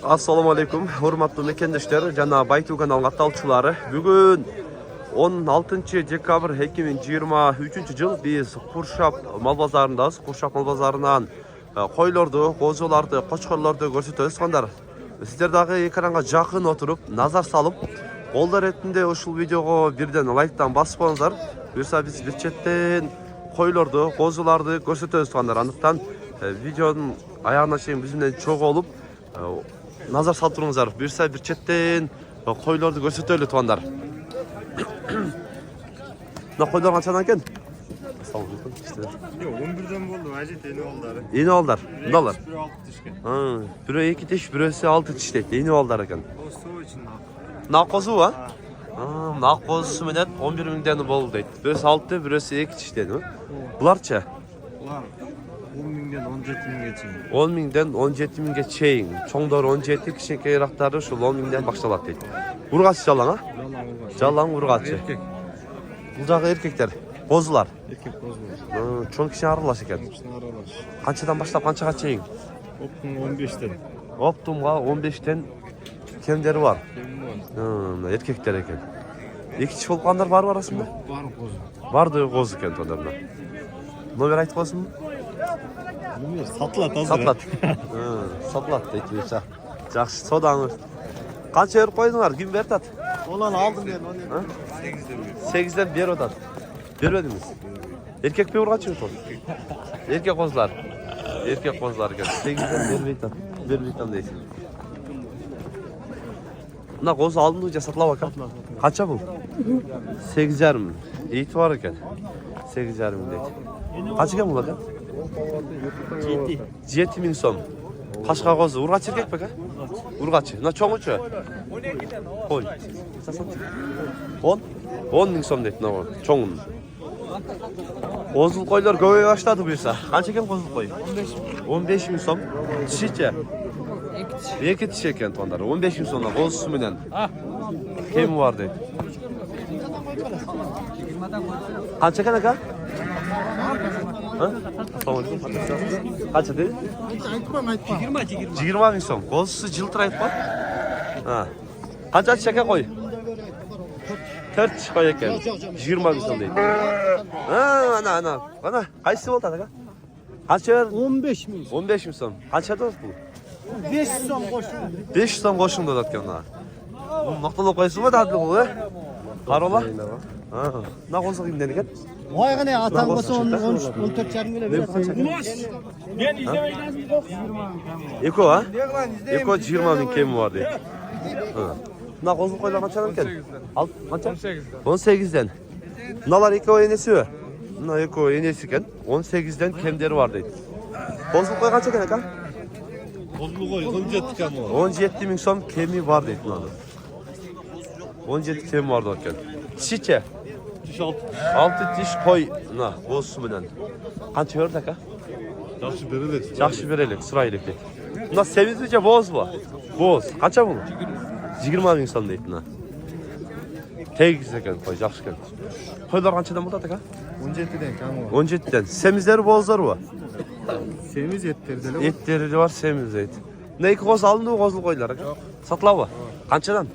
Assalamu alaikum, hurmatlı mekendişler, jana Baytu kanalının katılçıları. Bugün 16 dekabr 2023 yıl biz Kurşap mal bazarındayız. Kurşap mal bazarından koylardı, qozulardı, qoçqorlardı görsetөбүз кандар. Sizler дагы экранга жакын отуруп, назар салып, колдор ретинде ушул видеого бирден лайктан басып коюңуздар. Буюрса биз бир четтен койлорду, козуларды көрсөтөбүз кандар. Андыктан видеонун аягына чейин биз менен чогуу болуп, назар салып туруңуздар. Буюрса бир четтен койлорду көрсөтөлү тугандар. Мына койлор канчадан экен? Yok 11'den oldu. Acı yeni oldular. Yeni oldular. Bundalar. Biri 6 dişke. Biri 2 diş, birisi 6 diş deydi. Yeni oldular eкен. O soğuk için Nakkozu var. Nakkozusu menen 11 mingden boldu deydi. Birisi 6, birisi 2 diş deydi. Bularça? Ulan 10 mingden 17 mingge çeyin. 10 mingden 17 mingge çeyin. Çoğunları 17, kişinkeyraktары şu 10 mingden başlalat deydi. Urgaçı jalan ha? Jalan urgaçı. Erkek. Bu dağı erkekler. Kozular. Erkek koz var. Çoğun kişi aralaş eken. Hepsini aralaş. Kançadan başlap kançaga çeyin? Optum 15'ten. Optumga 15'ten kemderi var. Benim var. Erkekler eken. İki kişi olup kanlar var mı arasında? Var koz. Vardı koz eken tonlarına. Nomer aytıp koysun mu? Bilmiyorum. Satlat hazır. Satlat. Satlat deyip birse. Жақсы sodаңыз. Kança yer koydunlar? Kim verdi at? Olan aldım ben onu. 8'den bir odat. Vermediniz. Erkek bir urgaç mı? Erkek kozlar. Erkek kozlar eken. 8'den bir beytan. Bir beytan deysin. Buna kozu aldın da satla bakalım. Kaça bu? 8'er mi? İyiti var eken. 8'er mi deydi. Kaç eken bu bakın? 7 min som. Kaşka kozu. Urgaç erkek baka? Urgaçı. Buna çoğun uçu? 10. 10 min som deydi. Çoğun. Kozul koylar göğe başladı buysa. Kaç eken kozul koy? 15 min som. Dişiçe? 2 dişi eken tonlar. 15 min somla kozusu menen. Kemi var deydi. Kaç eken aka? Kaç dedi? 20 min som. Kozusu жылтырайып бар. Kaç şeker koy? 4 diş koy eken. 20 min som deydi. Ana. Qaysı oldu aka? Kaç yer? 15 mi? 15 min som. Kaç yer dost bu? 500 som koşun. 500 som qo'shing da atgan ona. Bu maqtalab qo'yasizmi dadil bu? Qarola? Na qo'ziq imdan ekan. Vay gane atan olsa 14 yarım bile verirsin. Ben izlemeyden Eko ha? Eko 20 min kemi var deydi. Na qo'ziq qo'ylar qanchadan ekan? Qancha? 18'den. Bunalar eko enesi mi? Buna eko enesi ekan. 18'den kemderi var deydi. Qo'ziq qo'y qancha ekan aka? Kozlu koy. 17 kam var. 17 min som kemi var deydi bunlarda. 17 kemi var deydi. Dişiçe? Diş 6. 6 diş koy. Na, qo'zusu bilan. Qancha berdi aka? Yaxşı berilir. Yaxshi beraylik, sıraylik deydi. Buna semizlice boz bu. Boz. Qancha bu? 20 min som deydi buna. Tegiz ekan qo'y, yaxshi ekan. Qo'ylar qanchadan bo'ladi aka? 17'den kam var. 17'den. Semizleri bozlar bu. Semiz ettirdiler. Etleri var, semiz deydi. Ne iki qo'z alındı bu qozul qo'ylar aka? Satla bu. Qanchadan?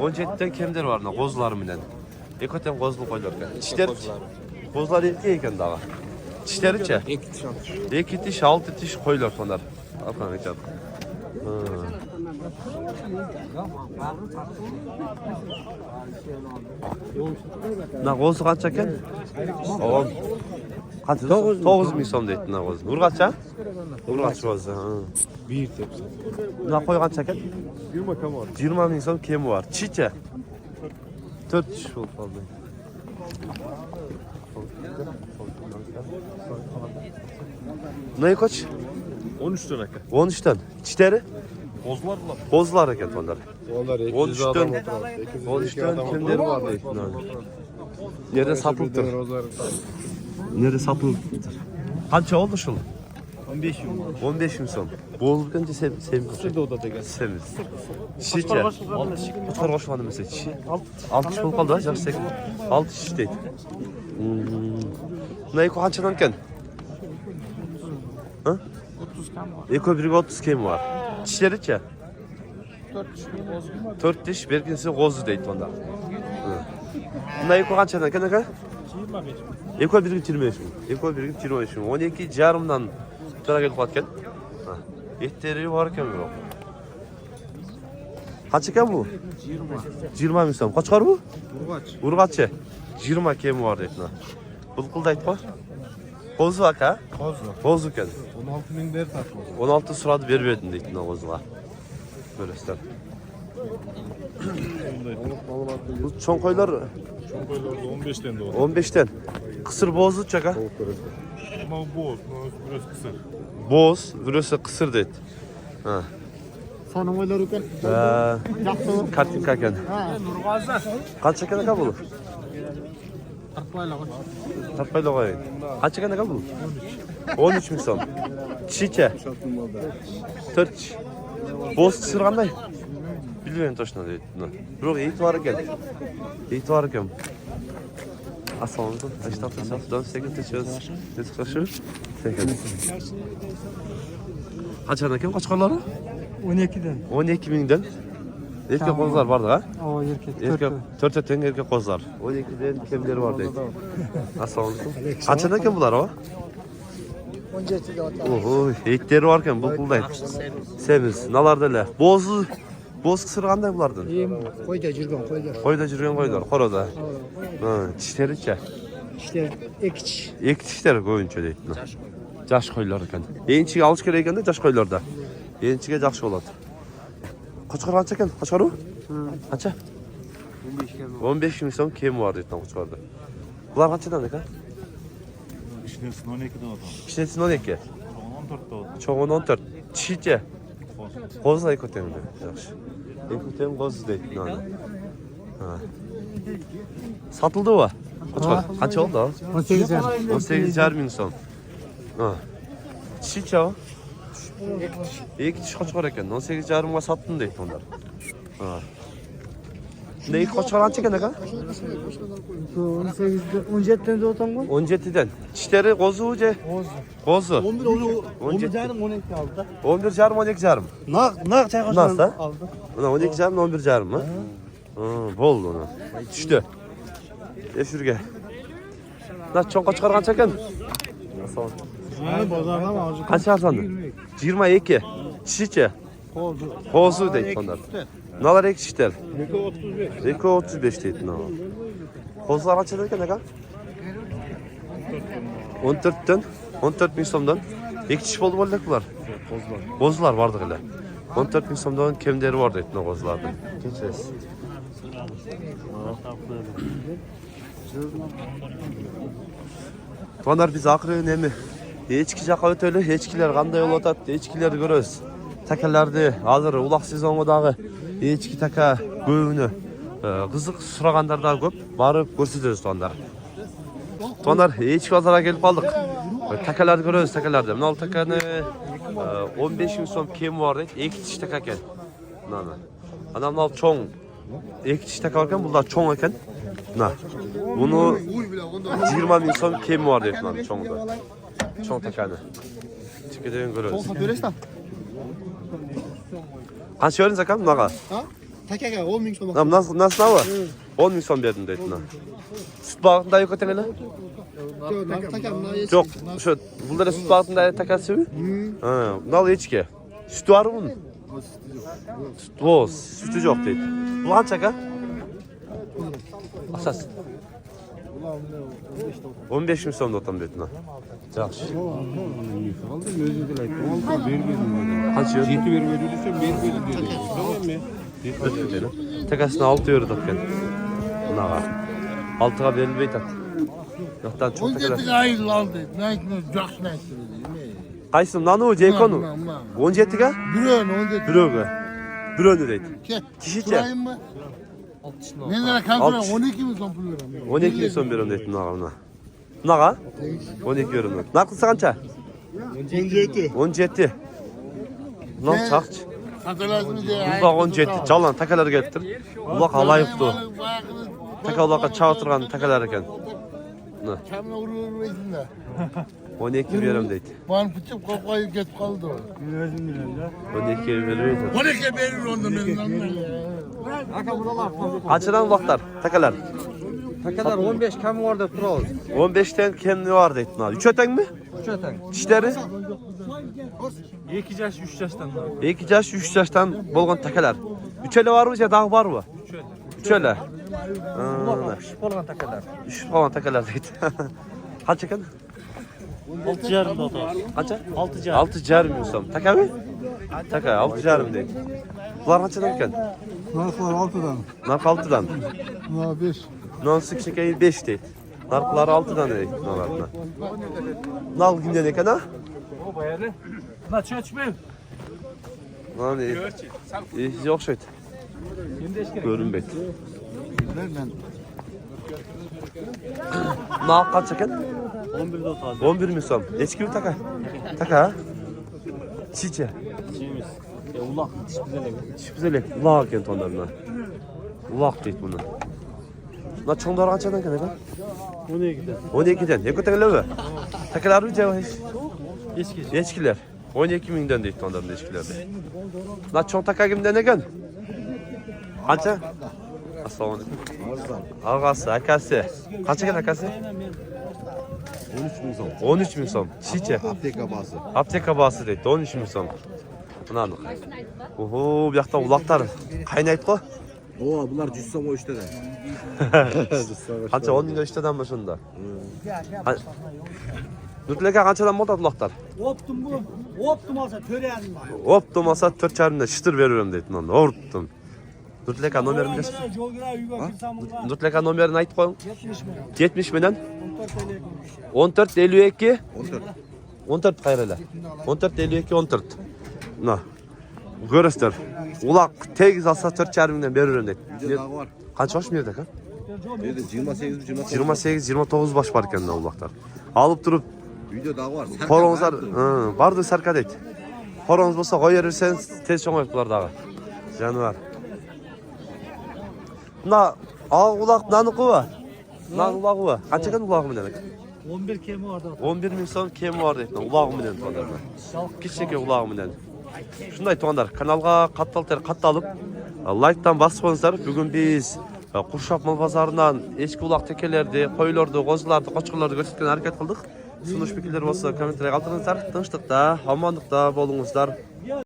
17'den kemderi var buna qozlari bilan. Ekoten qozul qo'ylar ekan. Tishlar qozlar erkek ekan dağa. Tishlaricha? 2 tish, 6 tish qo'ylar tonar. Alqan ekan. Na qo'zi qancha ekan? 10. Qancha? 9 min som deydi na qo'zi. Urgacha? Urgacha qo'zi. Bir tepsi. Na qo'y qancha ekan? 20 kam var. 20 min som kemi var. Chicha? 4 tish bo'lib qoldi. Ne kaç? 13'ten aka. 13'ten. Çitleri? Kozlar mı? Kozlar eket onlar. Onlar 13'ten. 13'ten kimleri var deyip. Nerede satılıktır? Nerede satılıktır? Kaça oldu şu? 15 yıl. 15 min son. Bol önce sevmiyor. Şurada odada gel. Semiz. Şişe. Kutkar koşmadı mesela. Şişe. 6 kişi kaldı ha. Jakşı 6 kişi deydi. Ne eko kaçadan ken? 30 kam var. Eko 1'e 30 kemi var. Dişleri çe? 4 diş, berkinsi qozu deydi onda. Bunda eko qanchadan ekan aka? 25. Eko 1.25 ming. Eko 1.25 ming. 12,5dan tara kelib qotgan. Etteri bor ekan biroq. Qancha ekan bu? 20 ming so'm. Qochqor bu? Urg'achi. 20 kemi bor deydi. Bulqildaydi qo'y. Qo'zu aka? Qo'zu ekan. 16 ming ber tatlı. 16 suradi berib berdim deydi qo'zuga. Ko'rasizlar. Bu cho'ng qo'ylar Çok koyularda 15'ten doğru. 15'ten. Kısır bozu çaka. Ama bu biraz kısa. Boz, burası kısır dedi. Ha. Sana oylar ekan. Kartinka ekan. Qancha ekan aka bu? Tarpayla qo'ying. Qancha ekan aka bu? 13 ming so'm. Chicha. 4. Boz kısır qanday? Bilmiyorum точно deydi. Biroq eti var ekan. Eti var ekan. Assalomu alaykum. Ashtaxtasiz. Don sekin techiz. Techiqashi. Sekin. Qanchadan ekan qochqorlari? 12'den. 12 mingdan. Erkek qo'zlar bordi ha? O erkek. Erkek 4 teng erkek qo'zlar. 12 dan kemleri bor deydi. Assalomu alaykum. Qanchadan ekan bular o? 17'de ota. Oho, etleri var ekan, bulqildaydi. Semiz. Nalardalar? Boz kısır qanday bulardan? Qo'yda жүрген qo'ylar. Qo'yda жүрген qo'ylar, qoroda. Ha, tishlaricha. İşte ekiç. Екі тиштер көбінше дейді. Жаш қойлар екен. Еншіге алыш керек екен де жаш қойларда. Еншіге жақсы болады. Қошқар қанша екен? Қошқар у? Қанша? 15 мың сом кемі бар дейді қошқарда. Бұлар қаншадан екен? İşinesi 12'de adam. Кішінесін 12. 14'te adam. Çoğun 14. Тишише. Қозы екі өтен де. Жақсы. Екі өтен қозы дейді. Satıldı o. Kaç oldu o? 18,5 bin son. Ha. Çiçeği o. İki kişi kaç eken? 18,5 bin sattın deyip onlar. Ha. Ne ilk kaç kalan çeken ne kadar? 17'den de otan koy. 17'den. Çişleri kozu uca. Kozu. 11 canım 12 aldı. 11 jarım 12 jarım. Nak çay Nasıl da? aldı. Ona 12 jarım 11 jarım mı? Bol ona. Düştü. Eşürge. Nasıl çok kaç kalan çeken? Kaç arsandı? 22. Çiçeği. Kozu deyip onlar. Nalar ek çişler? 2.35 deyip ne? Kozlar kaç ederken ne kadar? 14'ten 14 bin somdan. İki çiş oldu böyle bunlar. Kozlar vardı öyle. 14 bin somdan kemleri vardı deyip ne kozlardan. Geçeriz. Tuanlar biz akırı önemi. Echki жаққа өтөлі, echkiler qanday yol atады, echkilerdi görөбүз. Takalardı, hazır ulaq sezonundagı echki taka көбүнө кызык сурагандар да көп, барып көрсөтөбүз туандар. Туандар echki bazara келип калдык. Takalарды көрөбүз, takalardı. Мына takаны 15 000 сом кеми бар дейт, эки тиш така экен. Мына. Ана мына чоң эки тиш така бар экен, бул да чоң экен. Мына. Буну 20 000 сом кеми бар дейт мына чоңда. Çoğun takanı. Çıkıdığın görüyoruz. Kaç verdin Zakan? Naga? Ha? Takaka 10 bin so'm. Nam nasıl nava? 10 bin son verdin dedin ha. Süt bağında yok ötengene? Yok. Şu bunlara süt bağında takası mı? Ha, nal içki. Sütü var mı bunun? Süt boz. Sütü yok dedi. Bu kaç Zakan? Asas. 15 bin so'mda otam dedin ha. Yaxshi. Qancha? 7 berib berdi, men berib berdim. Takasini 6 euro topgan. Bunaqa. 6ga berilmaydi. Yo'qdan cho'q takalar. 17 ayıl aldı. Naytni yaxshi aytdi. Qaysi? Nanu Jeykonu? 17ga? Birön 17. Birovga. Birovni deydi. Kishicha. Turayım mı? Nelere kalkıra 12 mi son pul veriyorum. 12 bin so'm beraman deydi bunaqa. Bunaqa? 12 euro. Narxi qancha? 17. 17. Lan çaqchi. Satalazını diye. Buloq 17. Jalan takalar kelibdir. Buloq alayıptı. Taka uloqqa chaqib turgan takalar ekan. Kamına vurur versin de. 12 veriyorum deydi. Bana küçük kafayı geçip kaldı. 12 veriyor. 12 verir onda benim annem. Kaçıdan ulaklar? Tekeler. Tekeler 15 kam orada turabız. 15'ten kendi var deydi. 3 öten mi? 3 öten. Dişleri? 2 yaş 3 yaştan da. 2 yaş 3 yaştan bolgan tekeler. 3 öyle var mı ya daha var mı? 3 öyle. Pişip olgan tekeler. 3 falan tekeler deydi. Kaç eken? 6 yarım da otur. Kaça? 6 yarım. 6 yarım diyorsam. Taka mı? Taka 6 yarım deydi. Bunlar kaçadan eken? Narklar 6'dan. Nark 6'dan. Na 5. Non sık şekeyi 5 deydi. Narklar 6'dan deydi. Narklar. Nal günden eken ha? La çöçmeyim. Lan iyi. İyi yok şey. Görünmeydi. Nereden? Nal kaç eken? 11 de otur. 11 mi son? Eski mi taka? Taka ha? Çiçe. Şeyimiz. Ulak diş güzel. Güzel. Ulak eken tonlarına. Ulak deydi bunu. Na çoğunlar kaçadan eken eken? 12'de. 12'den. Eko tekeler mi? Tekeler mi cevap hiç? Eski. Eskiler. 12 minden deydi tonların eskilerde. Na çoğun taka kimden eken? Kaça? Assalamu alaikum. Ağası, akası. Kaç eken akası? 13 bin son. 13 bin son. Çiçe. Apteka bası. Apteka bası deydi. 13 bin son. Bunu anladık. Oho, bu yakta ulaklar kaynayıp ko. Oo bunlar cüz son o işte de. Kaça 10 milyon işteden mi şunda? Nurtuleka kaçadan bolda ulaklar? Optum bu. Optum olsa töreyen var. Hop domasa 4 çarımda çıtır veriyorum deydi. Orttum. Nurtuleka nomerini geç. Nurtuleka nomerini ayıp koyun. 70 milyon. 14 52. 14. 14 gayrele. 14 52 14. Na. Görürsüz. Ulak tegiz alsa 4 çarımdan veriyorum deydi. Bir de daha var. Kaç baş mı yerdek ha? Bir de 28 28 29 baş var kendi ulaklar. Alıp durup Video daha var. horonuzlar bardı sarka deydi. Horonuz bolsa koy verirseniz tez çoğmayıp bular dağı. Canıvar. Na ulak nanıkı var. Nan ulağı var. Kaç eken ulağı mı demek? 11 kemi orada. 11 bin son kemi var deydi. Ulağı mı demek onlarına? Kiçik ulağı mı demek? Şunday tuğanlar kanalga kattalып like'tan basıp koyuңuzдар. Бүгүн biz Куршап мал базарынан эчки улак текелерди, койлорду, козуларды, кочкорлорду көрсөткөнгө аракет кылдык. Сунуш пикирлер болсо комментарий калтырыңыздар. Тынчтыкта, амандыкта болуңуздар.